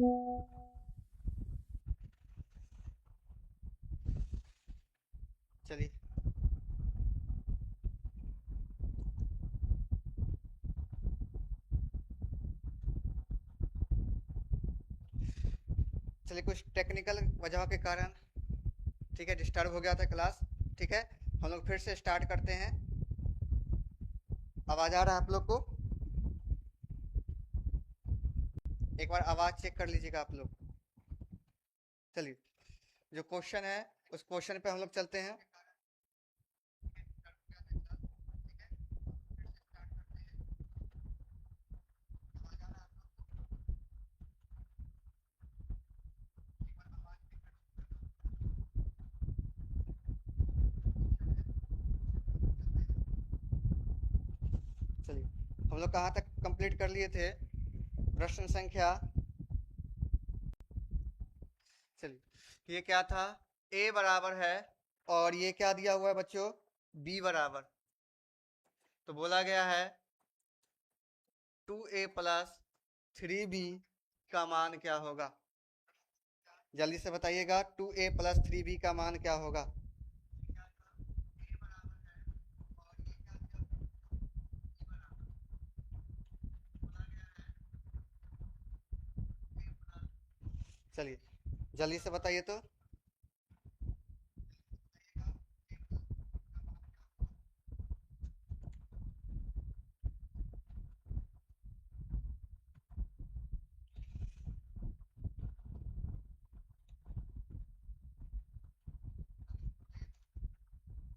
चलिए, चलिए कुछ टेक्निकल वजहों के कारण, ठीक है, डिस्टर्ब हो गया था क्लास। ठीक है, हम लोग फिर से स्टार्ट करते हैं। आवाज़ आ रहा है आप लोग को? एक बार आवाज़ चेक कर लीजिएगा आप लोग। चलिए, जो क्वेश्चन है उस क्वेश्चन पे हम लोग चलते हैं। चलिए, हम लोग कहाँ तक कंप्लीट कर लिए थे? प्रश्न संख्या, चलिए, ये क्या था? a बराबर है, और ये क्या दिया हुआ है बच्चों? b बराबर। तो बोला गया है 2a प्लस 3b का मान क्या होगा? जल्दी से बताइएगा, 2a प्लस 3b का मान क्या होगा? चलिए, जल्दी से बताइए तो।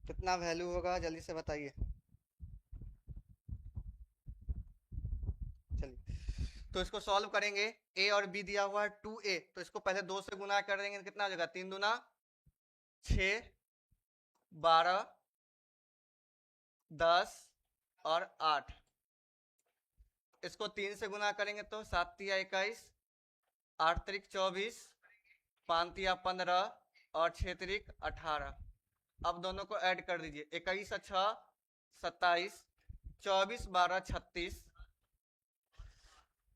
कितना वैल्यू होगा, जल्दी से बताइए। चलिए, तो इसको सॉल्व करेंगे। a और b दिया हुआ है 2a, तो इसको पहले 2 से गुना कर देंगे तो कितना हो जाएगा? 3 दूना 6, 12, 10 और 8। इसको 3 से गुना करेंगे तो 7 तिया 21, 8 तिरिक 24, 5 तिया 15 और 6 तिरिक 18। अब दोनों को ऐड कर दीजिए। 21 6 27, 24 12 36,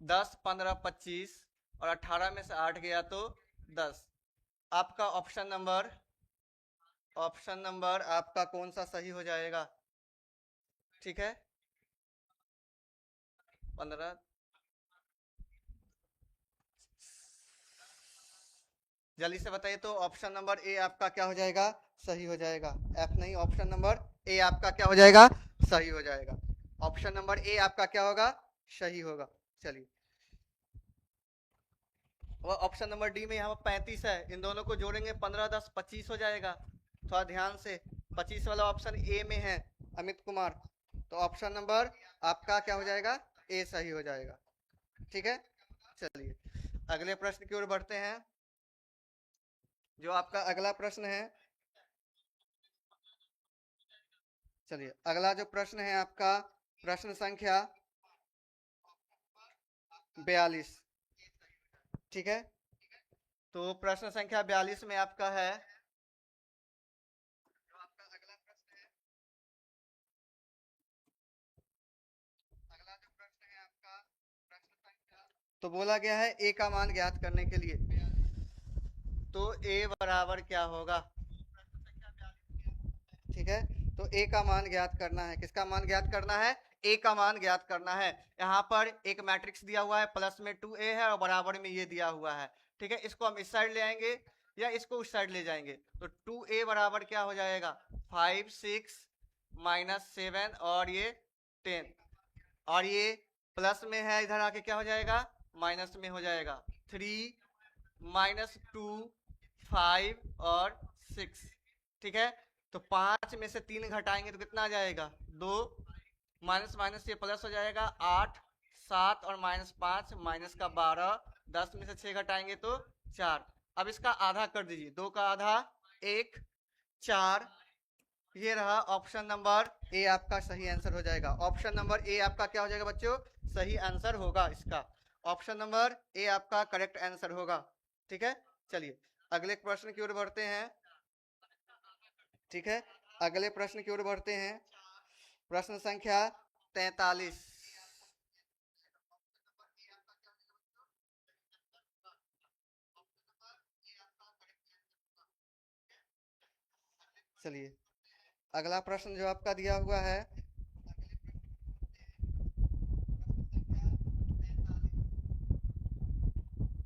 10 15 25 और 18 में से 8 गया तो 10। आपका ऑप्शन नंबर आपका कौन सा सही हो जाएगा? ठीक है, 15। जल्दी से बताइए तो, ऑप्शन नंबर ए आपका क्या हो जाएगा? सही हो जाएगा। एफ नहीं, ऑप्शन नंबर ए आपका क्या हो जाएगा? सही हो जाएगा। ऑप्शन नंबर ए आपका क्या होगा? सही होगा। चलिए, और ऑप्शन नंबर डी में यहाँ पर 35 है, इन दोनों को जोड़ेंगे 15 10 25 हो जाएगा। थोड़ा ध्यान से, 25 वाला ऑप्शन ए में है अमित कुमार, तो ऑप्शन नंबर आपका क्या हो जाएगा? ए सही हो जाएगा। ठीक है, चलिए अगले प्रश्न की ओर बढ़ते हैं। जो आपका अगला प्रश्न है, चलिए अगला जो प्रश्न है आपका, प्रश्न संख्या 42। ठीक है, तो प्रश्न संख्या 42 में आपका है, जो आपका अगला प्रश्न है, अगला जो प्रश्न है आपका, प्रश्न संख्या, तो बोला गया है ए का मान ज्ञात करने के लिए। तो ए बराबर क्या होगा? ठीक है, तो ए का मान ज्ञात करना है। किसका मान ज्ञात करना है? ए का मान ज्ञात करना है। यहाँ पर एक मैट्रिक्स दिया हुआ है, प्लस में 2a है और बराबर में ये दिया हुआ है। ठीक है, इसको हम इस साइड ले आएंगे या इसको उस साइड ले जाएंगे, तो 2a बराबर क्या हो जाएगा? 5 6 -7 और ये 10, और ये प्लस में है, इधर आके क्या हो जाएगा? माइनस में हो जाएगा। 3 -2 5 और 6। ठीक है, तो 5 में से 3 घटाएंगे तो कितना आ जाएगा? 2, माइनस माइनस ये प्लस हो जाएगा। 8 7 और -5 माइनस का 12, 10 में से 6 घटाएंगे तो 4। अब इसका आधा कर दीजिए, 2 का आधा 1, 4। ये रहा ऑप्शन नंबर ए, आपका सही आंसर हो जाएगा। ऑप्शन नंबर ए आपका क्या हो जाएगा बच्चों? सही आंसर होगा इसका। ऑप्शन नंबर ए आपका करेक्ट आंसर होगा। ठीक है, चलिए अगले प्रश्न की ओर बढ़ते हैं। ठीक है, अगले प्रश्न की ओर बढ़ते हैं। प्रश्न संख्या 43। चलिए अगला प्रश्न जो आपका दिया हुआ है,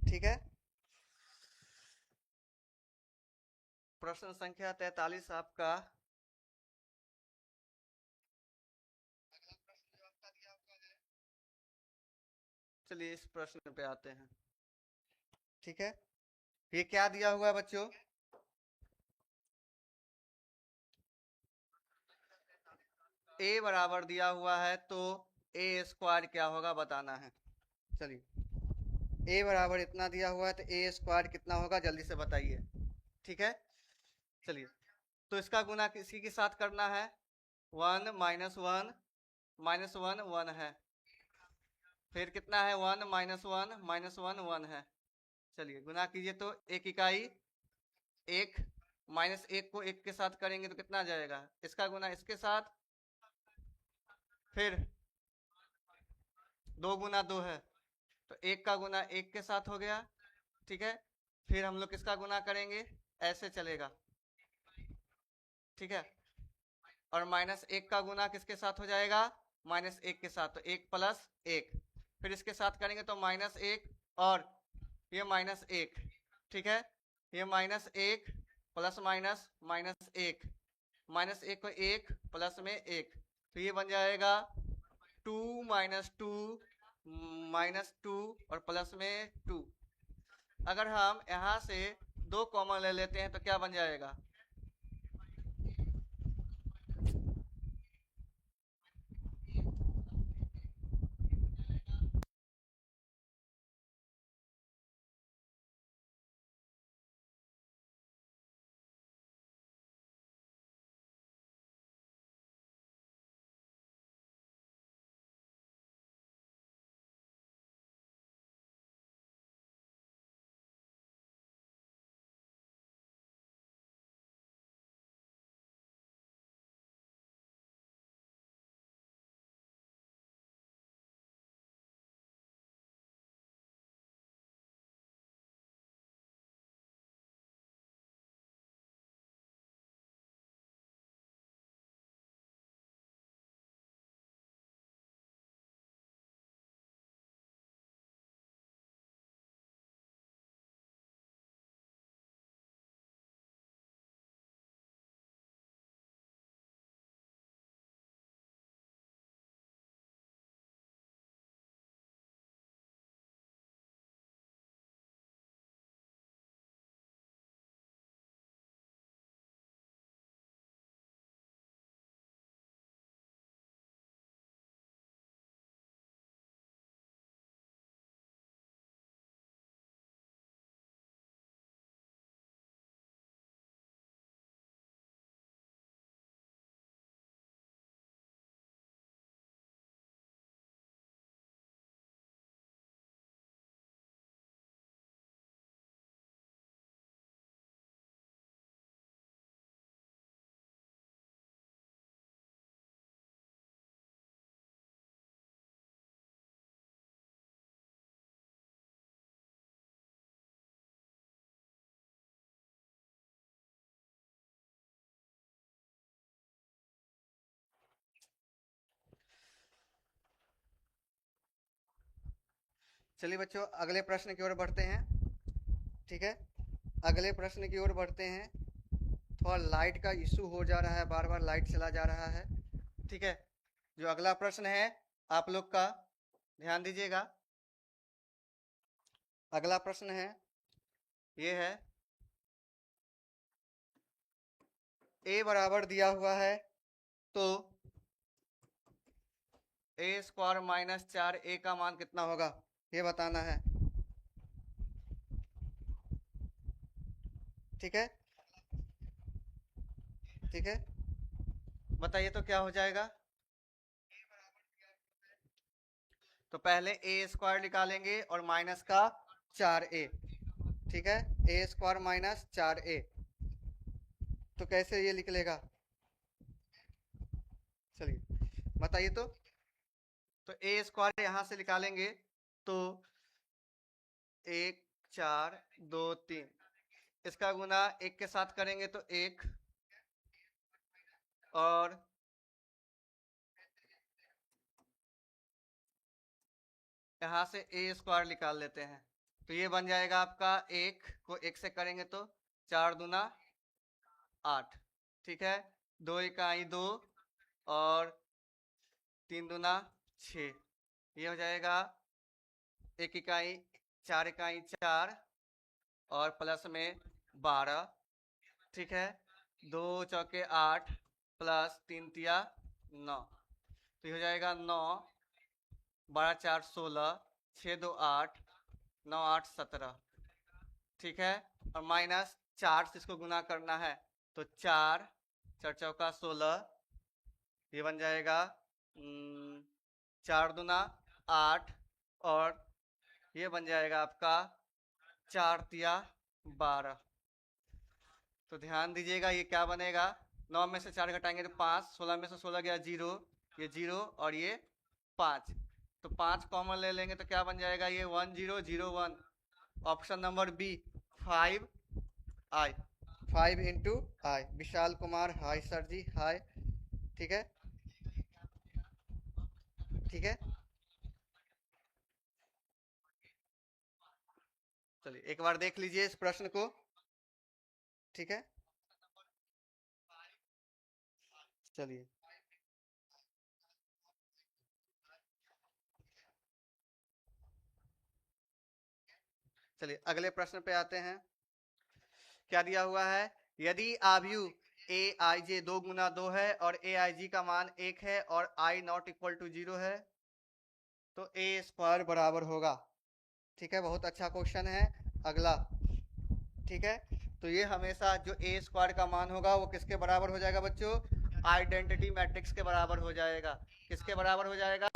ठीक है, प्रश्न संख्या 43 आपका। चलिए इस प्रश्न पे आते हैं, ठीक है। ये क्या दिया हुआ है बच्चों? ए बराबर दिया हुआ है, तो ए स्क्वायर क्या होगा बताना है। चलिए ए बराबर इतना दिया हुआ है, तो ए स्क्वायर कितना होगा जल्दी से बताइए, ठीक है। चलिए तो इसका गुना किसी के साथ करना है, 1 माइनस वन वन है, फिर कितना है 1 - 1 - 1 1 है। चलिए गुना कीजिए तो एक इकाई एक, माइनस एक को एक के साथ करेंगे तो कितना आ जाएगा, इसका गुना इसके साथ, फिर 2 × 2 है, तो एक का गुना एक के साथ हो गया, ठीक है। फिर हम लोग किसका गुना करेंगे, ऐसे चलेगा, ठीक है। और माइनस एक का गुना किसके साथ हो जाएगा, माइनस एक के साथ, तो एक प्लस एक, फिर इसके साथ करेंगे तो माइनस एक, और ये माइनस एक, ठीक है। ये माइनस एक प्लस माइनस माइनस एक, माइनस एक को एक प्लस में एक, तो ये बन जाएगा 2 - 2 -2 और प्लस में 2। अगर हम यहाँ से 2 कॉमन ले लेते हैं तो क्या बन जाएगा, चलिए बच्चों अगले प्रश्न की ओर बढ़ते हैं, ठीक है। अगले प्रश्न की ओर बढ़ते हैं, थोड़ा लाइट का इशू हो जा रहा है, बार बार लाइट चला जा रहा है, ठीक है। जो अगला प्रश्न है आप लोग का, ध्यान दीजिएगा। अगला प्रश्न है, ये है ए बराबर दिया हुआ है, तो ए स्क्वायर माइनस 4 ए का मान कितना होगा ये बताना है, ठीक है। ठीक है बताइए तो क्या हो जाएगा। तो पहले ए स्क्वायर निकालेंगे और माइनस का 4a, ठीक है। ए स्क्वायर माइनस 4a, तो कैसे ये निकलेगा, चलिए बताइए तो ए स्क्वायर यहाँ से निकालेंगे तो 1 4 2 3, इसका गुना एक के साथ करेंगे तो एक, और यहाँ से ए स्क्वायर निकाल लेते हैं, तो ये बन जाएगा आपका, एक को एक से करेंगे तो 4 दूना 8, ठीक है, 2 इकाई 2 और 3 दूना 6, ये हो जाएगा 1 इकाई 4 इकाई 4 और प्लस में 12, ठीक है, 2 चौके 8 प्लस 3 तिया 9, तो ये हो जाएगा 9, 12 4 16, 6 2 8, 9 8 17, ठीक है, और माइनस 4 से इसको गुना करना है, तो 4 4 चौका 16, ये बन जाएगा 4 दूना 8 और ये बन जाएगा आपका 4 तिया 12। तो ध्यान दीजिएगा ये क्या बनेगा, 9 में से 4 घटाएंगे तो 5, 16 में से 16 गया 0, ये 0 और ये 5, तो 5 कॉमन ले लेंगे तो क्या बन जाएगा, ये 1001, ऑप्शन नंबर बी 5 आई, 5 इंटू आई। विशाल कुमार हाय सर जी, हाय, ठीक है, ठीक है, चलिए एक बार देख लीजिए इस प्रश्न को, ठीक है, चलिए चलिए अगले प्रश्न पे आते हैं। क्या दिया हुआ है, यदि आव्यूह ए आई जे 2 गुना 2 है और ए आई जी का मान 1 है और आई नॉट इक्वल टू 0 है, तो ए स्क्वायर बराबर होगा, ठीक है, बहुत अच्छा क्वेश्चन है। अगला, ठीक है, तो ये हमेशा जो ए स्क्वायर का मान होगा वो किसके बराबर हो जाएगा बच्चों, आइडेंटिटी मैट्रिक्स के बराबर हो जाएगा। किसके बराबर हो जाएगा,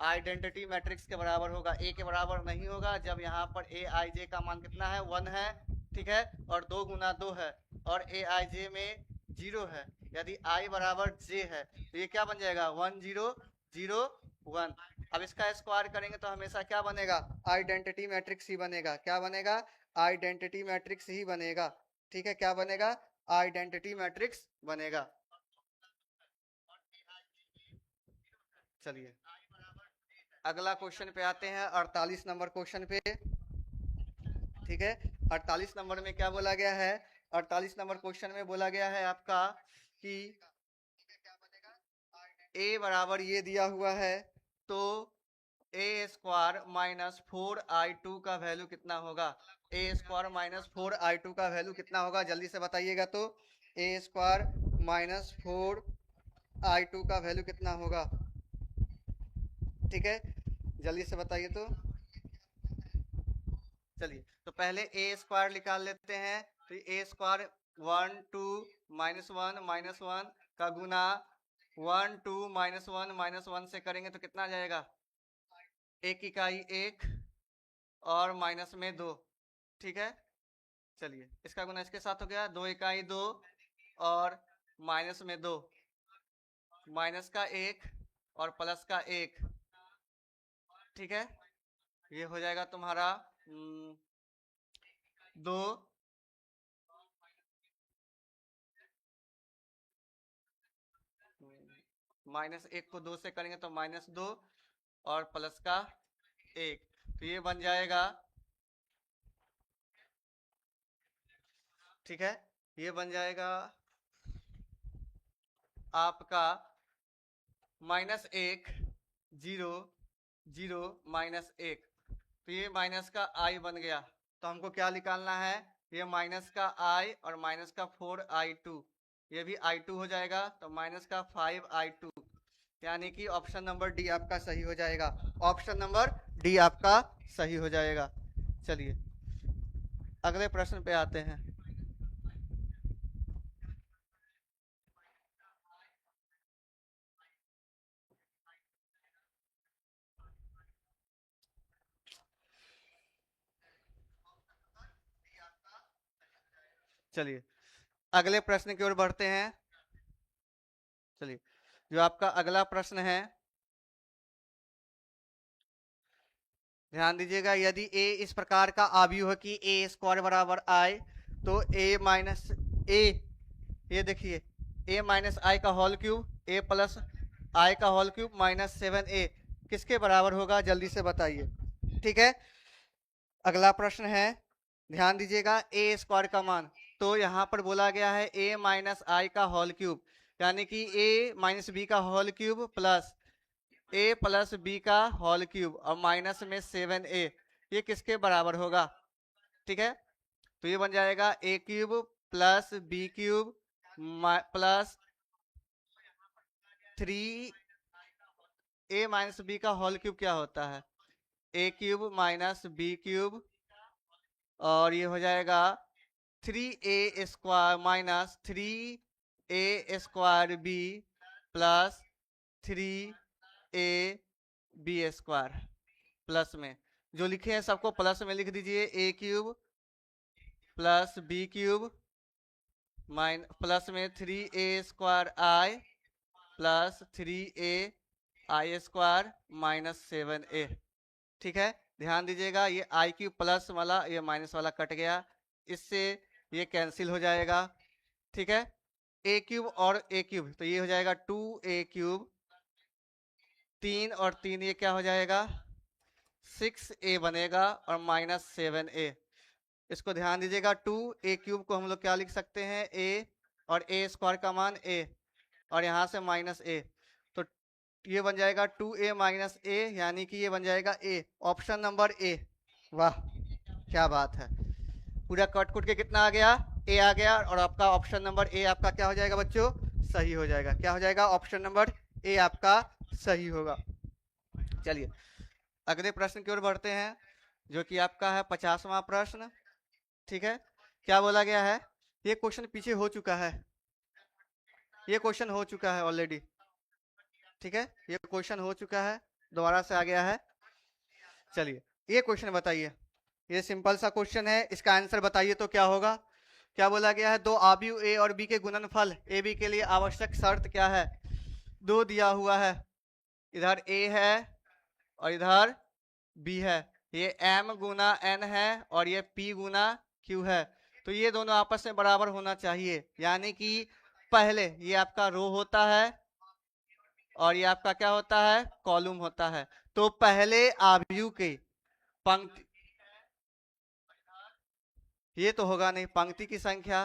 आइडेंटिटी मैट्रिक्स के बराबर होगा। ए के बराबर नहीं होगा जब यहाँ पर ए आई जे का मान कितना है, 1 है, ठीक है, और 2 गुना 2 है और ए आई जे में 0 है। यदि आई बराबर जे है तो ये क्या बन जाएगा, 1 0 0 1। अब इसका स्क्वायर करेंगे तो हमेशा क्या बनेगा, आइडेंटिटी मैट्रिक्स ही बनेगा। क्या बनेगा, आइडेंटिटी मैट्रिक्स ही बनेगा, ठीक है, क्या बनेगा, आइडेंटिटी मैट्रिक्स बनेगा। चलिए अगला क्वेश्चन पे आते हैं, 48 नंबर क्वेश्चन पे, ठीक है, 48 नंबर में क्या बोला गया है, 48 नंबर क्वेश्चन में बोला गया है आपका कि ए बराबर ये दिया हुआ है, तो ए स्क्वायर माइनस 4i2 का वैल्यू कितना होगा, ए स्क्वायर माइनस 4i2 का वैल्यू कितना होगा, जल्दी से बताइएगा। तो ए स्क्वायर माइनस 4i2 का वैल्यू कितना होगा, ठीक है, जल्दी से बताइए। तो चलिए तो पहले ए स्क्वायर निकाल लेते हैं, तो ए स्क्वायर 1 2 -1 का गुना 1 2 -1 से करेंगे तो कितना आ जाएगा, 1 इकाई 1 और माइनस में 2, ठीक है, चलिए इसका गुना इसके साथ हो गया, 2 इकाई 2 और माइनस में 2, माइनस का 1 और प्लस का 1, ठीक है, ये हो जाएगा तुम्हारा 2 -1 को 2 से करेंगे तो -2 और प्लस का 1, तो ये बन जाएगा, ठीक है, ये बन जाएगा आपका -1 0 0 -1, तो ये माइनस का आई बन गया। तो हमको क्या निकालना है, ये माइनस का आई और माइनस का 4i2, ये भी i2 हो जाएगा, तो माइनस का 5i2, यानी कि ऑप्शन नंबर डी आपका सही हो जाएगा। ऑप्शन नंबर डी आपका सही हो जाएगा। चलिए अगले प्रश्न पे आते हैं। चलिए अगले प्रश्न की ओर बढ़ते हैं। चलिए जो आपका अगला प्रश्न है, ध्यान दीजिएगा, यदि a इस प्रकार का आव्यूह है कि a स्क्वायर बराबर i, तो a माइनस ए, ये देखिए ए माइनस आई का होल क्यूब, ए प्लस आई का होल क्यूब माइनस 7a किसके बराबर होगा, जल्दी से बताइए। ठीक है, अगला प्रश्न है, ध्यान दीजिएगा, ए स्क्वायर का मान, तो यहाँ पर बोला गया है ए माइनस आई का होल क्यूब, यानी कि ए माइनस बी का होल क्यूब प्लस ए प्लस बी का होल क्यूब और माइनस में 7a, ये किसके बराबर होगा। ठीक है, तो ये बन जाएगा A cube plus B cube plus 3 A minus B का होल क्यूब क्या होता है, A cube minus B cube, और ये हो जाएगा 3a square minus 3a square B plus 3a B square, plus में जो लिखे हैं सबको प्लस में लिख दीजिए, A cube plus B cube plus में 3a square I plus 3a I square minus 7a। ठीक है, ध्यान दीजिएगा, ये आई क्यूब प्लस वाला ये माइनस वाला कट गया, इससे ये कैंसिल हो जाएगा। ठीक है, ए क्यूब और ए क्यूब, तो ये हो जाएगा 2a क्यूब, 3 और 3 ये क्या हो जाएगा 6a बनेगा और माइनस 7a। इसको ध्यान दीजिएगा, 2a क्यूब को हम लोग क्या लिख सकते हैं, a, और a स्क्वायर का मान a, और यहाँ से माइनस a, तो ये बन जाएगा 2a माइनस a, यानी कि ये बन जाएगा a, ऑप्शन नंबर a। वाह क्या बात है, पूरा कट कुट के कितना आ गया, a आ गया, और आपका ऑप्शन नंबर a आपका क्या हो जाएगा बच्चों, सही हो जाएगा। क्या हो जाएगा, ऑप्शन नंबर a आपका सही होगा। चलिए अगले प्रश्न की ओर बढ़ते हैं, जो कि आपका है 50वां प्रश्न। ठीक है, क्या बोला गया है, ये क्वेश्चन पीछे हो चुका है, ये क्वेश्चन हो चुका है ऑलरेडी। ठीक है, ये क्वेश्चन हो चुका है, दोबारा से आ गया है। चलिए ये क्वेश्चन बताइए, ये सिंपल सा क्वेश्चन है, इसका आंसर बताइए तो क्या होगा। क्या बोला गया है, दो आव्यूह ए और बी के गुणनफल ए बी के लिए आवश्यक शर्त क्या है, दो दिया हुआ है, इधर ए है और इधर बी है, ये m गुना n है और ये p गुना q है, तो ये दोनों आपस में बराबर होना चाहिए, यानी कि पहले ये आपका रो होता है और ये आपका क्या होता है, कॉलम होता है। तो पहले आव्यूह के पंक्ति, ये तो होगा नहीं, पंक्ति की संख्या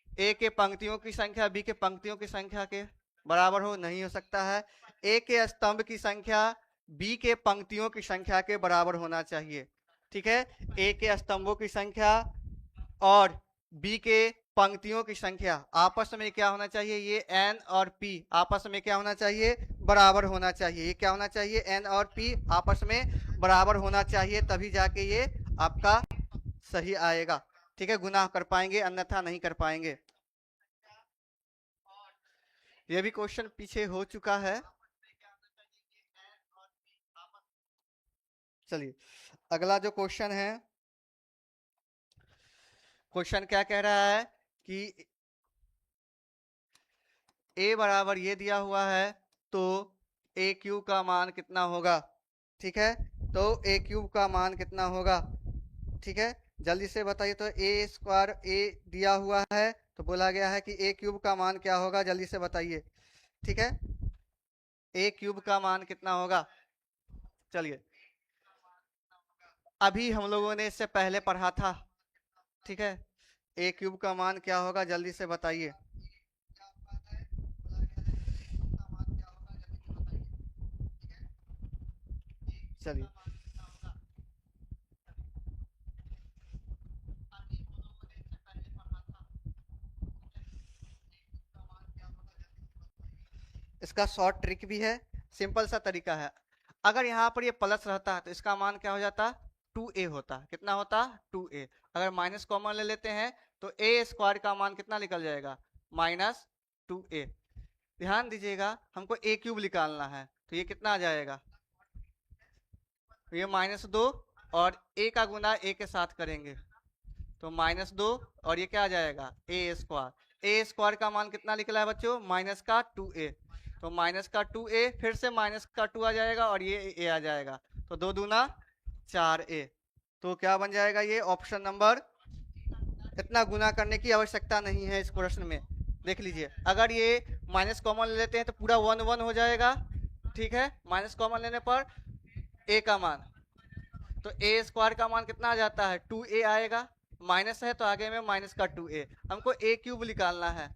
ए के पंक्तियों की संख्या बी के पंक्तियों की संख्या के बराबर हो नहीं हो सकता है, ए के स्तंभ की संख्या बी के पंक्तियों की संख्या के बराबर होना चाहिए। ठीक है, ए के स्तंभों की संख्या और बी के पंक्तियों की संख्या आपस में क्या होना चाहिए, ये n और p आपस में क्या होना चाहिए, बराबर होना चाहिए। ये क्या होना चाहिए, n और p आपस में बराबर होना चाहिए, तभी जाके ये आपका सही आएगा। ठीक है, गुना कर पाएंगे अन्यथा नहीं कर पाएंगे। ये भी क्वेश्चन पीछे हो चुका है। चलिए अगला जो क्वेश्चन है, क्वेश्चन क्या कह रहा है कि a बराबर ये दिया हुआ है, तो a क्यूब का मान कितना होगा। ठीक है, तो a क्यूब का मान कितना होगा, ठीक है जल्दी से बताइए। तो a स्क्वायर a दिया हुआ है, तो बोला गया है कि a क्यूब का मान क्या होगा, जल्दी से बताइए। ठीक है, a क्यूब का मान कितना होगा, चलिए अभी हम लोगों ने इससे पहले पढ़ा था। ठीक है, a क्यूब का मान क्या होगा, जल्दी से बताइए। चलिए इसका शॉर्ट ट्रिक भी है, सिंपल सा तरीका है। अगर यहाँ पर ये प्लस रहता है तो इसका मान क्या हो जाता, 2a होता। कितना होता, 2a। अगर माइनस कॉमन ले लेते हैं तो a स्क्वायर का मान कितना निकल जाएगा, माइनस 2a। ध्यान दीजिएगा, हमको a क्यूब निकालना है, तो ये कितना आ जाएगा, ये -2 और a का गुना a के साथ करेंगे तो -2, और ये क्या आ जाएगा, a स्क्वायर। a स्क्वायर का मान कितना निकला है बच्चों, माइनस का 2a, तो माइनस का 2a फिर से माइनस का 2 आ जाएगा और ये a आ जाएगा, तो 2 दूना 4a। तो क्या बन जाएगा, ये ऑप्शन नंबर, इतना गुना करने की आवश्यकता नहीं है इस प्रश्न में। देख लीजिए, अगर ये माइनस कॉमन ले लेते हैं तो पूरा 1 1 हो जाएगा, ठीक है। माइनस कॉमन लेने पर a का मान, तो ए स्क्वायर का मान कितना आ जाता है 2a आएगा, माइनस है तो आगे में माइनस का 2a, हमको a क्यूब निकालना है,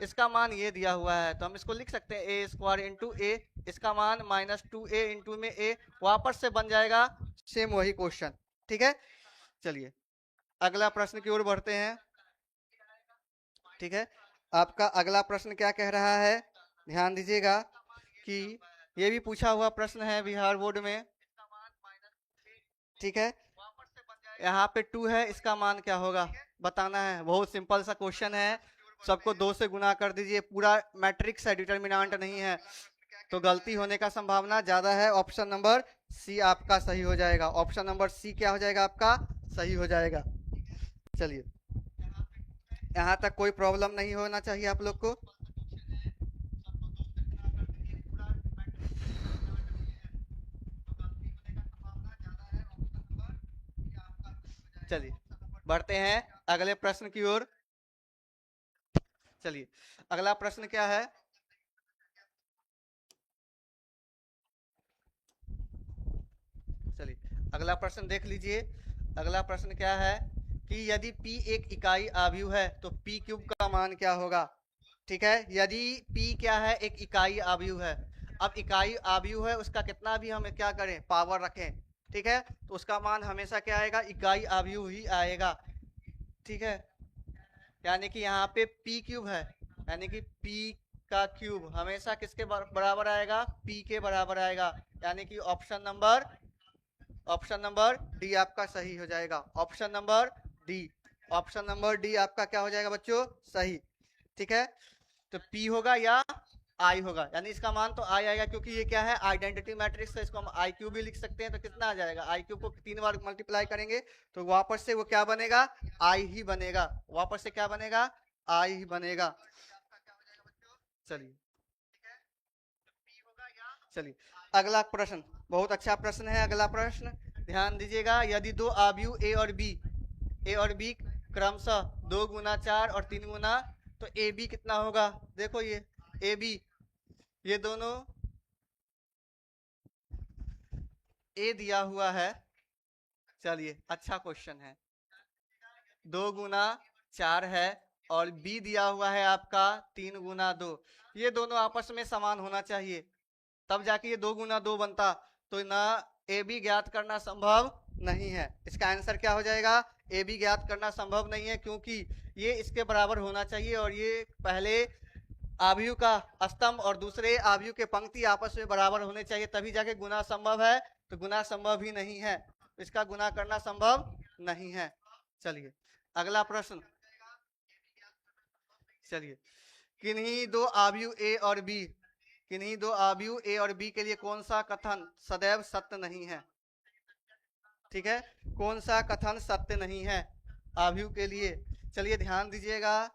इसका मान ये दिया हुआ है तो हम इसको लिख सकते हैं ए स्क्वायर इंटू ए, इसका मान माइनस 2a इंटू में a, वापस से बन जाएगा सेम वही क्वेश्चन, ठीक है। चलिए अगला प्रश्न की ओर बढ़ते हैं, ठीक है। आपका अगला प्रश्न क्या कह रहा है, ध्यान दीजिएगा कि ये भी पूछा हुआ प्रश्न है बिहार बोर्ड में, ठीक है। यहाँ पे 2 है, इसका मान क्या होगा बताना है, बहुत सिंपल सा क्वेश्चन है, सबको 2 से गुना कर दीजिए, पूरा मैट्रिक्स है, डिटर्मिनेंट नहीं है, तो गलती होने का संभावना ज्यादा है। ऑप्शन नंबर सी आपका सही हो जाएगा, ऑप्शन नंबर सी क्या हो जाएगा आपका सही हो जाएगा। चलिए यहाँ तक कोई प्रॉब्लम नहीं होना चाहिए आप लोग को। चलिए बढ़ते हैं अगले प्रश्न की ओर। चलिए अगला प्रश्न क्या है, चलिए अगला प्रश्न देख लीजिए। अगला प्रश्न क्या है कि यदि p एक इकाई आव्यूह है तो p क्यूब का मान क्या होगा, ठीक है। यदि p क्या है एक इकाई आव्यूह है, अब इकाई आव्यूह है उसका कितना भी हम क्या करें पावर रखें, ठीक है, तो उसका मान हमेशा क्या आएगा इकाई आव्यूह ही आएगा, ठीक है। यानी कि यहाँ पे p क्यूब है, यानी कि p का क्यूब हमेशा किसके बराबर आएगा p के बराबर आएगा, यानी कि ऑप्शन नंबर डी आपका सही हो जाएगा, option number D, option number D आपका क्या हो जाएगा बच्चों सही, ठीक है। तो P होगा या I होगा, यानी इसका मान तो I आएगा क्योंकि ये क्या है आइडेंटिटी मैट्रिक्स है, इसको हम आई क्यूब भी लिख सकते हैं, तो कितना आ जाएगा आई क्यूब को 3 बार मल्टीप्लाई करेंगे तो वापस से वो क्या बनेगा I ही बनेगा, वापस से क्या बनेगा I ही बनेगा। चलिए चलिए अगला प्रश्न बहुत अच्छा प्रश्न है, अगला प्रश्न ध्यान दीजिएगा, यदि दो आव्यूह ए और बी क्रमशः 2 गुना 4 और 3 गुना, तो ए बी कितना होगा, देखो ये ए बी ये दोनों ए दिया हुआ है, चलिए अच्छा क्वेश्चन है, 2 गुना 4 है और बी दिया हुआ है आपका 3 गुना 2, ये दोनों आपस में समान होना चाहिए तब जाके ये 2 गुना 2 बनता, तो ना ए बी ज्ञात करना संभव नहीं है, इसका आंसर क्या हो जाएगा ए बी ज्ञात करना संभव नहीं है, क्योंकि ये इसके बराबर होना चाहिए और ये पहले आव्यूह का स्तंभ और दूसरे आव्यूह के पंक्ति आपस में बराबर होने चाहिए तभी जाके गुना संभव है, तो गुना संभव ही नहीं है, इसका गुना करना संभव नहीं है। चलिए अगला प्रश्न, चलिए किन्हीं दो आव्यूह ए और बी, किन्हीं दो आव्यूह ए और बी के लिए कौन सा कथन सदैव सत्य नहीं है, ठीक है, कौन सा कथन सत्य नहीं है आव्यूह के लिए, चलिए ध्यान दीजिएगा,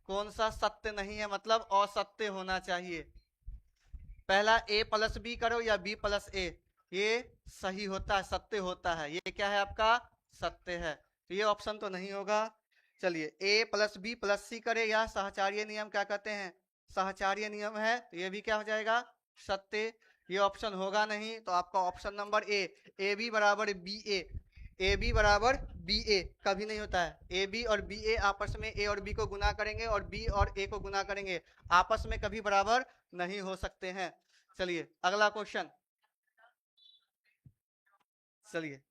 कौन सा सत्य नहीं है मतलब असत्य होना चाहिए, पहला a प्लस बी करो या b प्लस ए, ये सही होता है सत्य होता है, ये क्या है आपका सत्य है, तो ये ऑप्शन तो नहीं होगा। चलिए a प्लस बी प्लस सी करे या सहचार्य नियम क्या कहते हैं सहचार्य नियम है, तो ये भी क्या हो जाएगा सत्य, ये ऑप्शन होगा नहीं, तो आपका ऑप्शन नंबर ए बी बराबर बी ए बी बराबर बी ए कभी नहीं होता है, ए बी और बी ए आपस में ए और बी को गुना करेंगे और बी और ए को गुना करेंगे, आपस में कभी बराबर नहीं हो सकते हैं। चलिए अगला क्वेश्चन, चलिए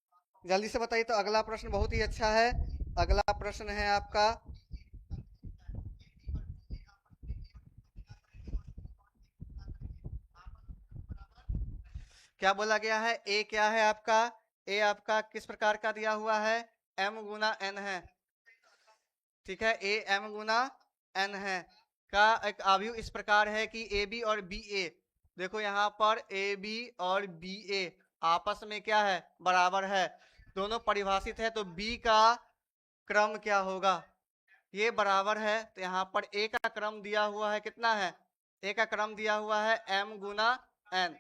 जल्दी से बताइए, तो अगला प्रश्न बहुत ही अच्छा है, अगला प्रश्न है आपका, क्या बोला गया है ए क्या है आपका, ए आपका किस प्रकार का दिया हुआ है m गुना n है, ठीक है, ए m गुना n है का एक आव्यूह इस प्रकार है कि ए बी और बी ए, देखो यहाँ पर ए बी और बी ए आपस में क्या है बराबर है, दोनों परिभाषित है, तो बी का क्रम क्या होगा, ये बराबर है, तो यहाँ पर ए का क्रम दिया हुआ है कितना है, ए का क्रम दिया हुआ है m गुना n,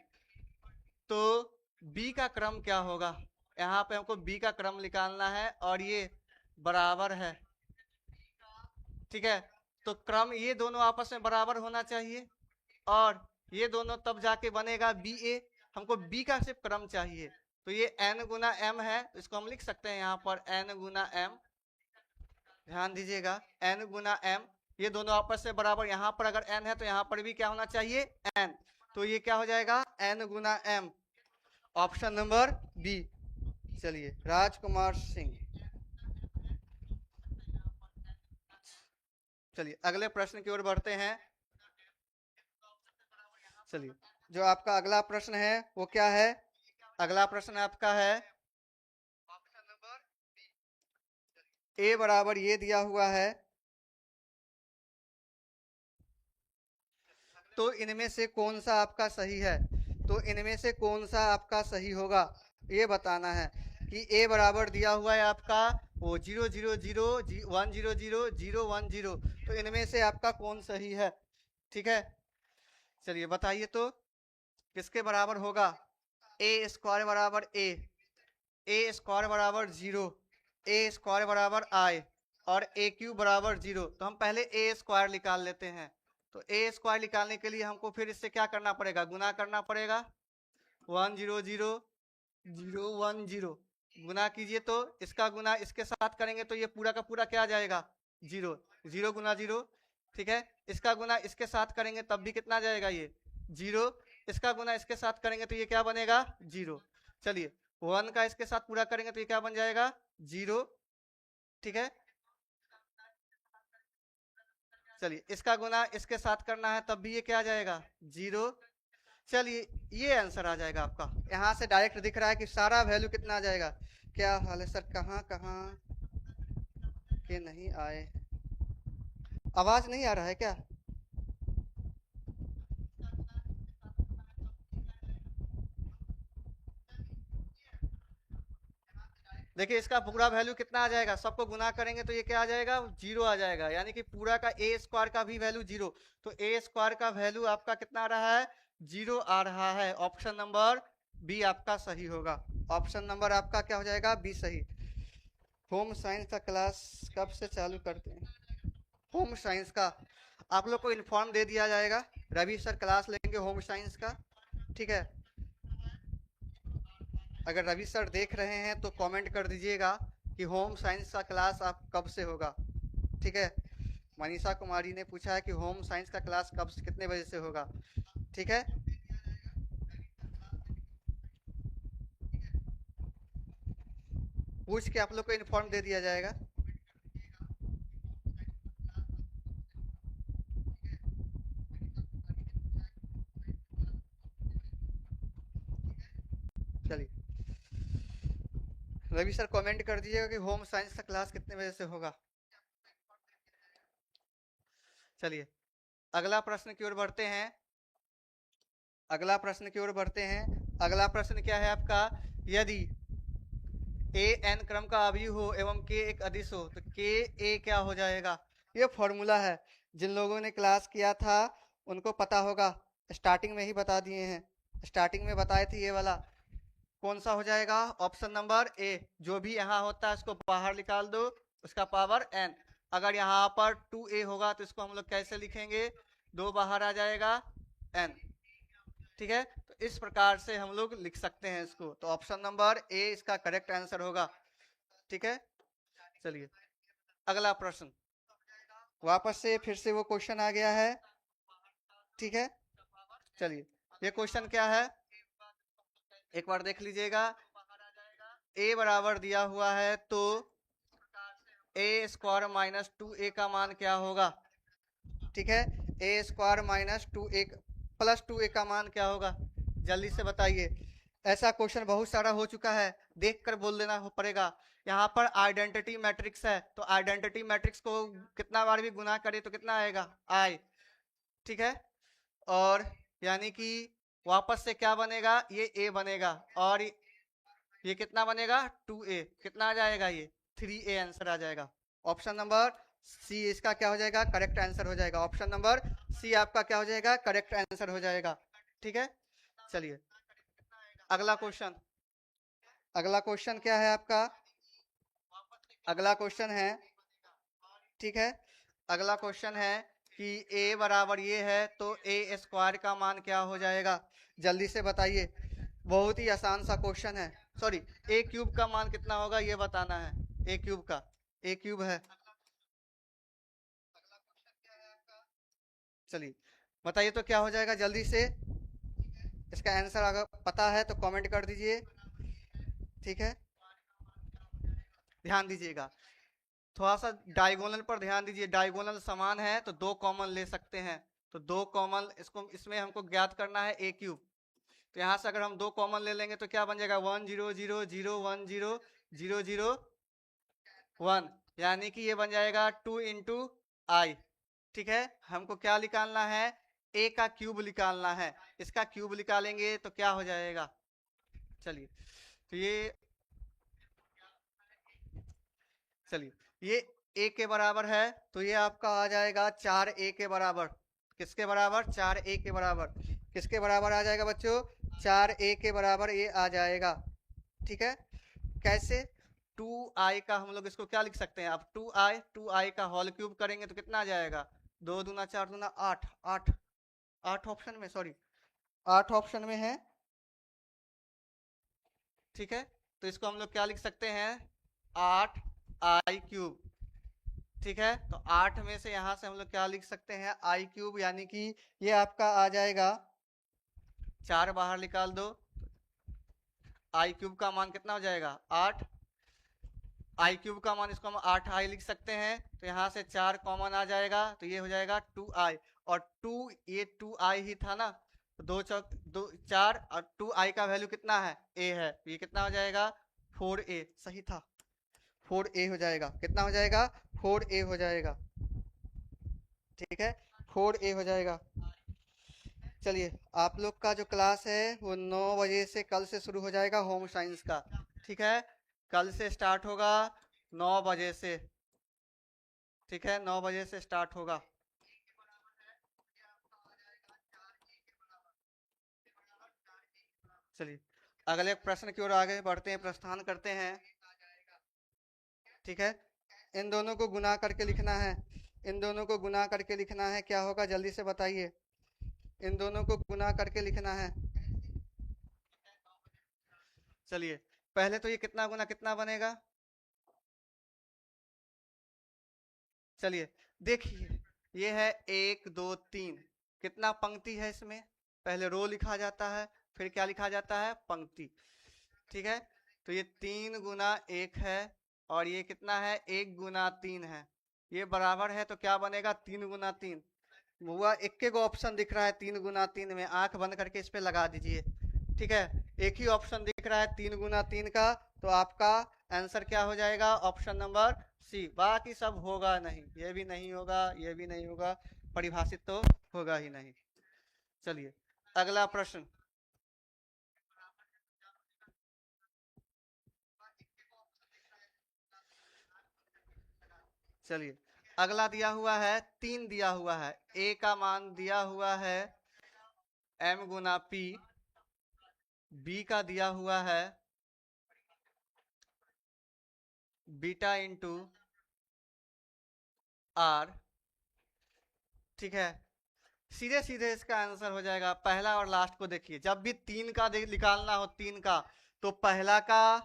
तो b का क्रम क्या होगा, यहाँ पे हमको b का क्रम निकालना है और ये बराबर है, ठीक है, तो क्रम ये दोनों आपस में बराबर होना चाहिए और ये दोनों तब जाके बनेगा बी ए। हमको बी का सिर्फ क्रम चाहिए, तो ये n गुना m है, तो इसको हम लिख सकते हैं यहाँ पर n गुना m। ध्यान दीजिएगा, n गुना m, ये दोनों आपस में बराबर, यहाँ पर अगर n है तो यहाँ पर भी क्या होना चाहिए n, तो ये क्या हो जाएगा n गुना m, ऑप्शन नंबर बी। चलिए राजकुमार सिंह। चलिए अगले प्रश्न की ओर बढ़ते हैं। चलिए जो आपका अगला प्रश्न है वो क्या है? अगला प्रश्न आपका है ऑप्शन नंबर बी। ए बराबर ये दिया हुआ है, तो इनमें से कौन सा आपका सही है? तो इनमें से कौन सा आपका सही होगा ये बताना है कि ए बराबर दिया हुआ है आपका वो 0 0 0 1 0 0 0 1 0, तो इनमें से आपका कौन सही है? ठीक है, चलिए बताइए तो किसके बराबर होगा? ए स्क्वायर बराबर ए स्क्वायर बराबर 0, ए स्क्वायर बराबर आई और ए क्यूब बराबर 0। तो हम पहले ए स्क्वायर निकाल लेते हैं। तो ए स्क्वायर निकालने के लिए हमको फिर इससे क्या करना पड़ेगा? गुना करना पड़ेगा। 1 0 0 0 1 0 गुना कीजिए, तो इसका गुना इसके साथ करेंगे तो ये पूरा का पूरा क्या आ जाएगा? 0 0 गुना 0। ठीक है, इसका गुना इसके साथ करेंगे तब भी कितना जाएगा? ये 0। इसका गुना इसके साथ करेंगे तो ये क्या बनेगा? 0। चलिए 1 का इसके साथ पूरा करेंगे तो ये क्या बन जाएगा? 0। ठीक है, चलिए इसका गुना इसके साथ करना है तब भी ये क्या आ जाएगा? 0। चलिए ये आंसर आ जाएगा आपका। यहाँ से डायरेक्ट दिख रहा है कि सारा वैल्यू कितना आ जाएगा। क्या हाल है सर, कहाँ कहाँ के नहीं आए? आवाज नहीं आ रहा है क्या? देखिए इसका पूरा वैल्यू कितना आ जाएगा? सबको गुना करेंगे तो ये क्या आ जाएगा? 0 आ जाएगा, यानी कि पूरा का ए स्क्वायर का भी वैल्यू 0। तो ए स्क्वायर का वैल्यू आपका कितना आ रहा है? 0 आ रहा है। ऑप्शन नंबर बी आपका सही होगा। ऑप्शन नंबर आपका क्या हो जाएगा? बी सही। होम साइंस का क्लास कब से चालू करते हैं? होम साइंस का आप लोग को इन्फॉर्म दे दिया जाएगा। रवि सर क्लास लेंगे होम साइंस का। ठीक है, अगर रवि सर देख रहे हैं तो कमेंट कर दीजिएगा कि होम साइंस का क्लास आप कब से होगा। ठीक है, मनीषा कुमारी ने पूछा है कि होम साइंस का क्लास कब से कितने बजे से होगा। ठीक है, पूछ के आप लोग को इन्फॉर्म दे दिया जाएगा। चलिए रवि सर कमेंट कर दीजिएगा कि होम साइंस का क्लास कितने बजे से होगा। चलिए अगला प्रश्न की ओर बढ़ते हैं। अगला प्रश्न की ओर बढ़ते हैं। अगला प्रश्न क्या है आपका? यदि ए एन क्रम का अवयव हो एवं के एक अदिश हो तो के ए क्या हो जाएगा? ये फॉर्मूला है, जिन लोगों ने क्लास किया था उनको पता होगा, स्टार्टिंग में ही बता दिए हैं। स्टार्टिंग में बताए थे ये वाला। कौन सा हो जाएगा? Option number A. जो भी यहाँ होता है उसको बाहर निकाल दो, उसका पावर एन। अगर यहाँ पर 2a होगा तो इसको हम लोग कैसे लिखेंगे? 2 बाहर आ जाएगा एन। ठीक है, तो इस प्रकार से हम लोग लिख सकते हैं इसको। तो ऑप्शन नंबर ए इसका करेक्ट आंसर होगा। ठीक है, चलिए अगला प्रश्न। वापस से फिर से वो क्वेश्चन आ गया है। ठीक है, चलिए ये क्वेश्चन क्या है एक बार देख लीजिएगा। ए बराबर दिया हुआ है, तो ए स्क्वायर माइनस 2a का मान क्या होगा? ठीक है, ए square minus 2a plus 2a का मान क्या होगा? जल्दी से बताइए। ऐसा क्वेश्चन बहुत सारा हो चुका है, देख कर बोल देना पड़ेगा। यहाँ पर आइडेंटिटी मैट्रिक्स है, तो आइडेंटिटी मैट्रिक्स को कितना बार भी गुना करे तो कितना आएगा? आई। ठीक है, और यानी कि वापस से क्या बनेगा? ये ए बनेगा और ये कितना बनेगा? 2a। कितना आ जाएगा? ये 3a आंसर आ जाएगा। ऑप्शन नंबर सी इसका क्या हो जाएगा? करेक्ट आंसर हो जाएगा। ऑप्शन नंबर सी आपका क्या हो जाएगा? करेक्ट आंसर हो जाएगा। ठीक है, चलिए अगला क्वेश्चन। अगला क्वेश्चन क्या है आपका? अगला क्वेश्चन है, ठीक है, अगला क्वेश्चन है कि a बराबर ये है तो a स्क्वायर का मान क्या हो जाएगा, जल्दी से बताइए। बहुत ही आसान सा क्वेश्चन है। सॉरी, a क्यूब का मान कितना होगा ये बताना है। a क्यूब का, a क्यूब है। चलिए बताइए तो क्या हो जाएगा जल्दी से। इसका आंसर अगर पता है तो कमेंट कर दीजिए। ठीक है, ध्यान दीजिएगा, थोड़ा सा डायगोनल पर ध्यान दीजिए। डायगोनल समान है तो दो कॉमन ले सकते हैं, तो दो कॉमन इसको इसमें हमको ज्ञात करना है a क्यूब। तो यहाँ से अगर हम दो कॉमन ले लेंगे तो क्या बन जाएगा, 1 0 0 0 1 0 0 0 1, यानी कि ये बन जाएगा 2 इंटू आई। ठीक है, हमको क्या निकालना है, a का क्यूब निकालना है। इसका क्यूब निकालेंगे तो क्या हो जाएगा, चलिए तो ये, चलिए ये a के बराबर है तो ये आपका आ जाएगा 4a के बराबर। किसके बराबर, 4a के बराबर। किसके बराबर आ जाएगा बच्चों, 4a के बराबर ये आ जाएगा। ठीक है, कैसे, 2i का हम लोग इसको क्या लिख सकते हैं, अब 2i का होल क्यूब करेंगे तो कितना आ जाएगा, 2 दूना 4 दूना 8, 8 8 ऑप्शन में, सॉरी 8 ऑप्शन में है। ठीक है, तो इसको हम लोग क्या लिख सकते हैं, 8i क्यूब। ठीक है, तो 8 में से यहां से हम लोग क्या लिख सकते हैं, आई क्यूब, यानी कि ये आपका आ जाएगा, 4 बाहर निकाल दो, आई क्यूब का मान कितना हो जाएगा 8। आई क्यूब का मान इसको हम 8i लिख सकते हैं, तो यहाँ से 4 कॉमन आ जाएगा तो ये हो जाएगा 2i। और 2, ये 2i ही था ना, तो 2 चौक 2 4, और 2i का वैल्यू कितना है, a है, तो ये कितना हो जाएगा 4a। सही था, 4a हो जाएगा। कितना हो जाएगा, 4a हो जाएगा। ठीक है, 4a हो जाएगा। चलिए, आप लोग का जो क्लास है वो 9 बजे से कल से शुरू हो जाएगा, होम साइंस का। ठीक है, कल से स्टार्ट होगा 9 बजे से। ठीक है, 9 बजे से स्टार्ट होगा। चलिए अगले प्रश्न की ओर आगे बढ़ते हैं, प्रस्थान करते हैं। ठीक है, इन दोनों को गुना करके लिखना है। इन दोनों को गुना करके लिखना है, क्या होगा जल्दी से बताइए। इन दोनों को गुना करके लिखना है। चलिए पहले तो ये कितना गुना कितना बनेगा, चलिए देखिए, ये है 1 2 3, कितना पंक्ति है इसमें, पहले रो लिखा जाता है फिर क्या लिखा जाता है, पंक्ति। ठीक है, तो ये 3 गुना 1 है, और ये कितना है, 1 गुना 3 है। ये बराबर है तो क्या बनेगा, 3 गुना 3। हुआ एक एक ऑप्शन दिख रहा है 3 गुना 3 में, आंख बंद करके इस पे लगा दीजिए। ठीक है, एक ही ऑप्शन दिख रहा है 3 गुना 3 का, तो आपका आंसर क्या हो जाएगा, ऑप्शन नंबर सी। बाकी सब होगा नहीं, ये भी नहीं होगा, ये भी नहीं होगा, परिभाषित तो होगा ही नहीं। चलिए अगला प्रश्न। चलिए अगला दिया हुआ है, 3 दिया हुआ है, a का मान दिया हुआ है m गुना p, b का दिया हुआ है बीटा इंटू r। ठीक है, सीधे सीधे इसका आंसर हो जाएगा, पहला और लास्ट को देखिए, जब भी 3 का निकालना हो 3 का, तो पहला का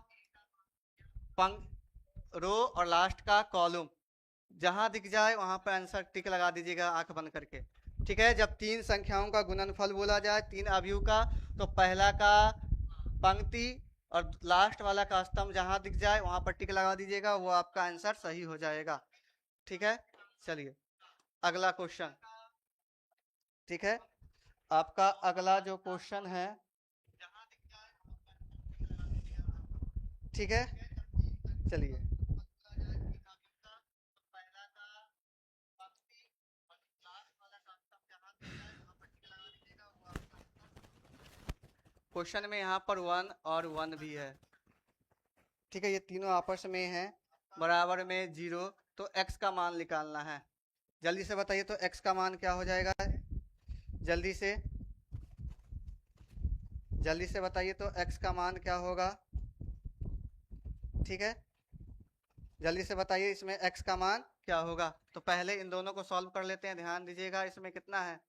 पंक रो और लास्ट का कॉलम, जहां दिख जाए वहां पर आंसर टिक लगा दीजिएगा आंख बंद करके। ठीक है, जब 3 संख्याओं का गुणनफल बोला जाए 3 अवयव का, तो पहला का पंक्ति और लास्ट वाला का स्तंभ जहां दिख जाए वहां पर टिक लगा दीजिएगा, वो आपका आंसर सही हो जाएगा। ठीक है, चलिए अगला क्वेश्चन। ठीक है, आपका अगला जो क्वेश्चन है, ठीक है, चलिए क्वेश्चन में यहाँ पर 1 और 1 भी है। ठीक है, ये तीनों आपस में हैं, बराबर में 0, तो x का मान निकालना है। जल्दी से बताइए तो x का मान क्या हो जाएगा, जल्दी से, जल्दी से बताइए तो x का मान क्या होगा। ठीक है, जल्दी से बताइए इसमें x का मान क्या होगा। तो पहले इन दोनों को सॉल्व कर लेते हैं, ध्यान दीजिएगा। इसमें कितना है,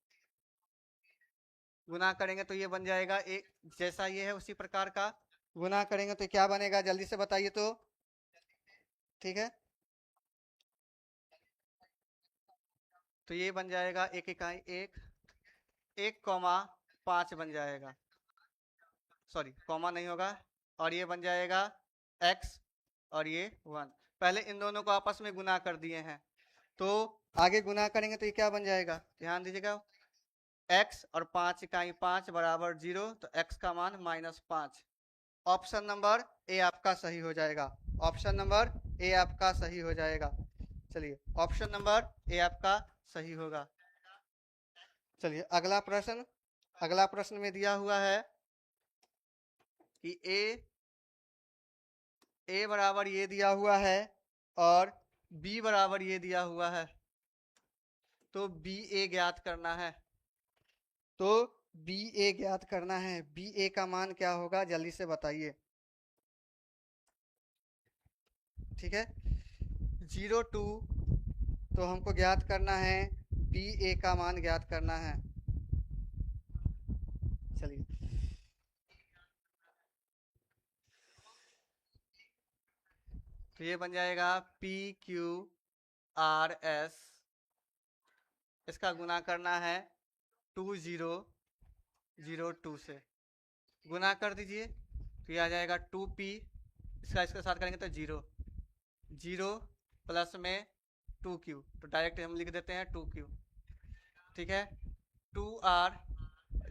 गुना करेंगे तो ये बन जाएगा एक, जैसा ये है उसी प्रकार का गुना करेंगे तो क्या बनेगा, जल्दी से बताइए तो। ठीक है, तो ये बन जाएगा एक इकाई एक, 1,5 बन जाएगा, सॉरी कॉमा नहीं होगा, और ये बन जाएगा x, और ये 1। पहले इन दोनों को आपस में गुना कर दिए हैं, तो आगे गुना करेंगे तो ये क्या बन जाएगा, ध्यान दीजिएगा। x और 5 इकाई 5 बराबर 0, तो x का मान -5। ऑप्शन नंबर ए आपका सही हो जाएगा, ऑप्शन नंबर ए आपका सही हो जाएगा। चलिए, ऑप्शन नंबर ए आपका सही होगा। चलिए अगला प्रश्न, अगला प्रश्न में दिया हुआ है कि ए बराबर ये दिया हुआ है और बी बराबर ये दिया हुआ है, तो बी ए ज्ञात करना है। तो बी ए ज्ञात करना है, बी ए का मान क्या होगा, जल्दी से बताइए। ठीक है, 0 2, तो हमको ज्ञात करना है बी ए का मान ज्ञात करना है। चलिए, तो ये बन जाएगा पी क्यू आर एस, इसका गुना करना है 2002 से, गुना कर दीजिए तो ये आ जाएगा 2p, इसका इसके साथ करेंगे तो 0 प्लस में 2q, तो डायरेक्ट हम लिख देते हैं 2q। ठीक है, 2r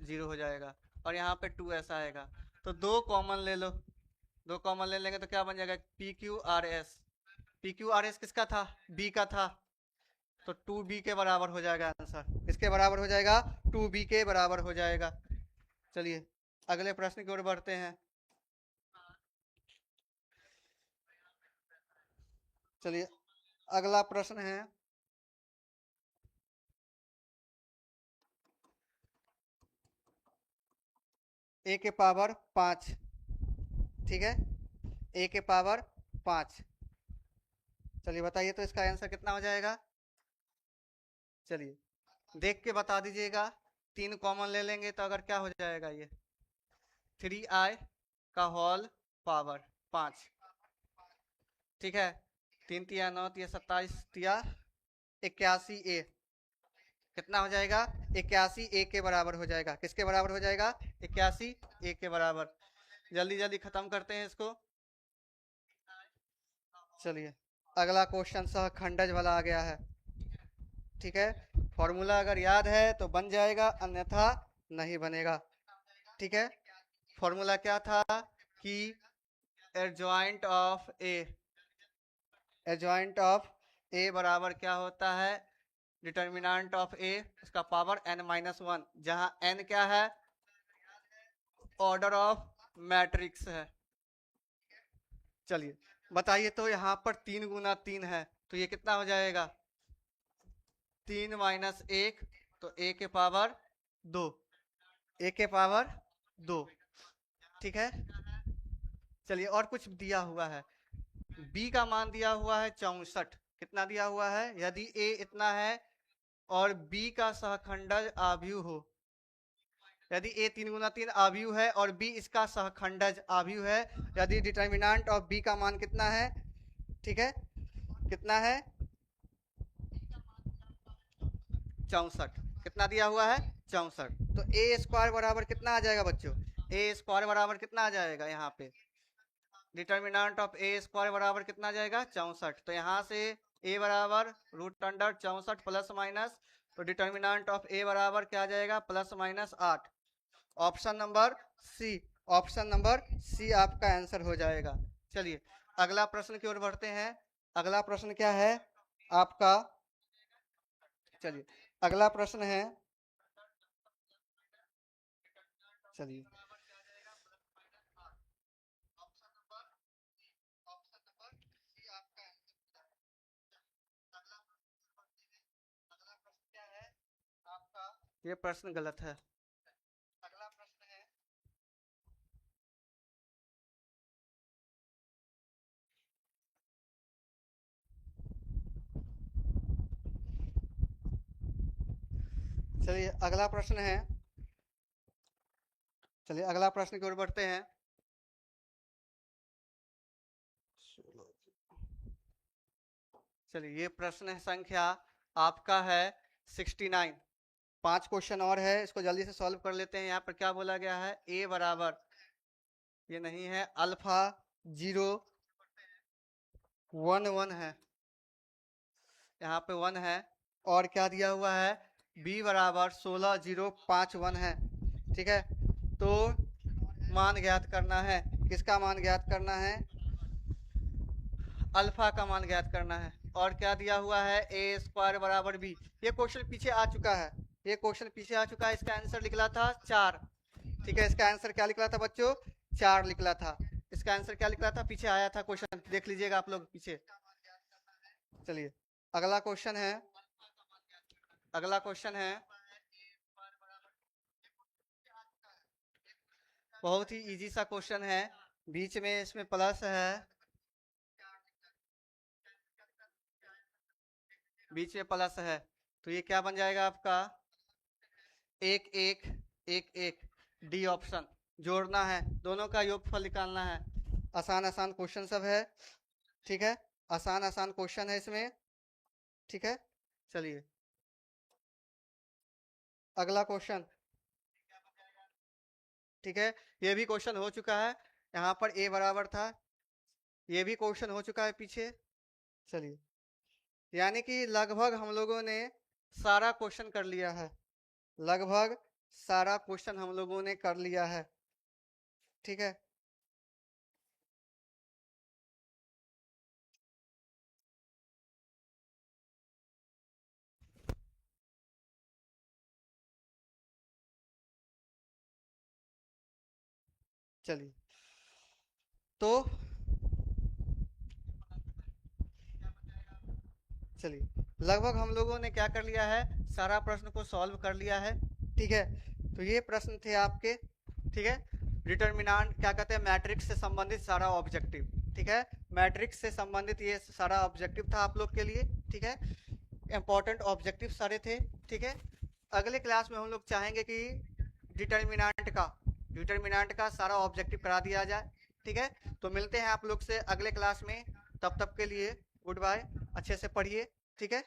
0 हो जाएगा और यहाँ पे 2s आएगा, तो दो कॉमन ले लो, दो कॉमन ले लेंगे तो क्या बन जाएगा, P Q R S. P Q R S किसका था, बी का था, तो 2b के बराबर हो जाएगा आंसर, किसके बराबर हो जाएगा, 2b के बराबर हो जाएगा। चलिए अगले प्रश्न की ओर बढ़ते हैं। चलिए अगला प्रश्न है, ए के पावर 5। ठीक है, ए के पावर 5। चलिए बताइए तो इसका आंसर कितना हो जाएगा। चलिए देख के बता दीजिएगा, 3 कॉमन ले लेंगे तो अगर क्या हो जाएगा, ये 3i का होल पावर 5। ठीक है, 3 तिया 9 तिया 27 तिया 81a, कितना हो जाएगा, 81a के बराबर हो जाएगा, किसके बराबर हो जाएगा, 81a के बराबर। जल्दी जल्दी खत्म करते हैं इसको। चलिए अगला क्वेश्चन सहखंडज वाला आ गया है। ठीक है, फॉर्मूला अगर याद है तो बन जाएगा, अन्यथा नहीं बनेगा। ठीक है, फॉर्मूला क्या था कि adjoint of A, adjoint of A बराबर क्या होता है, डिटर्मिनेंट ऑफ ए उसका पावर n-1, जहां n क्या है, ऑर्डर ऑफ मैट्रिक्स है। चलिए बताइए तो, यहाँ पर 3 गुना 3 है, तो ये कितना हो जाएगा, 3 माइनस 1, तो a के पावर 2, a के पावर 2। ठीक है, चलिए और कुछ दिया हुआ है, b का मान दिया हुआ है 64, कितना दिया हुआ है, यदि a इतना है और b का सहखंडज आव्यूह हो, यदि a 3 गुना 3 आव्यूह है और b इसका सहखंडज आव्यूह है, यदि डिटर्मिनेंट ऑफ b का मान कितना है, ठीक है कितना है, 64, कितना दिया हुआ है 64, तो ए स्क्वायर बराबर कितना आ जाएगा बच्चों, ए स्क्वायर बराबर कितना आ जाएगा, यहाँ पे डिटर्मिनेंट ऑफ ए स्क्वायर बराबर कितना आ जाएगा 64, तो यहाँ से ए बराबर √64 प्लस माइनस, तो डिटर्मिनेंट ऑफ ए बराबर क्या आ जाएगा, +−8। Option number C, option number C आपका आंसर हो जाएगा। चलिए अगला प्रश्न की ओर बढ़ते हैं। अगला प्रश्न क्या है आपका, चलिए अगला प्रश्न है, चलिए ये प्रश्न गलत है। अगला प्रश्न है, चलिए अगला प्रश्न है, चलिए अगला प्रश्न की ओर बढ़ते हैं। चलिए ये प्रश्न संख्या आपका है 69। 5 क्वेश्चन और है, इसको जल्दी से सॉल्व कर लेते हैं। यहाँ पर क्या बोला गया है, a बराबर, ये नहीं है, अल्फा 0 1 1 है, यहाँ पे 1 है। और क्या दिया हुआ है, b बराबर 16 0 5 1 है। ठीक है, तो मान ज्ञात करना है, किसका मान ज्ञात करना है, अल्फा का मान ज्ञात करना है। और क्या दिया हुआ है, ए स्क्वायर बराबर बी। ये क्वेश्चन पीछे आ चुका है, ये क्वेश्चन पीछे आ चुका है। इसका आंसर निकला था 4। ठीक है, इसका आंसर क्या निकला था बच्चों, 4 निकला था। इसका आंसर क्या निकला था, पीछे आया था क्वेश्चन, देख लीजिएगा आप लोग पीछे। चलिए अगला क्वेश्चन है, अगला क्वेश्चन है, बहुत ही इजी सा क्वेश्चन है, बीच में इसमें प्लस है, बीच में प्लस है, तो ये क्या बन जाएगा आपका, 1 1 1 1, डी ऑप्शन। जोड़ना है, दोनों का योगफल निकालना है। आसान आसान क्वेश्चन सब है, ठीक है, आसान आसान क्वेश्चन है इसमें। ठीक है, चलिए अगला क्वेश्चन। ठीक है, ये भी क्वेश्चन हो चुका है, यहाँ पर a बराबर था, ये भी क्वेश्चन हो चुका है पीछे। चलिए, यानी कि लगभग हम लोगों ने सारा क्वेश्चन कर लिया है, लगभग सारा क्वेश्चन हम लोगों ने कर लिया है। ठीक है, चलिए तो चलिए लगभग हम लोगों ने क्या कर लिया है, सारा प्रश्न को सॉल्व कर लिया है। ठीक है, तो ये प्रश्न थे आपके। ठीक है, डिटर्मिनेंट क्या कहते हैं, मैट्रिक्स से संबंधित सारा ऑब्जेक्टिव। ठीक है, मैट्रिक्स से संबंधित ये सारा ऑब्जेक्टिव था आप लोग के लिए। ठीक है, इंपॉर्टेंट ऑब्जेक्टिव सारे थे। ठीक है, अगले क्लास में हम लोग चाहेंगे कि डिटर्मिनेंट का सारा ऑब्जेक्टिव करा दिया जाए। ठीक है, तो मिलते हैं आप लोग से अगले क्लास में, तब तक के लिए गुड बाय, अच्छे से पढ़िए। ठीक है।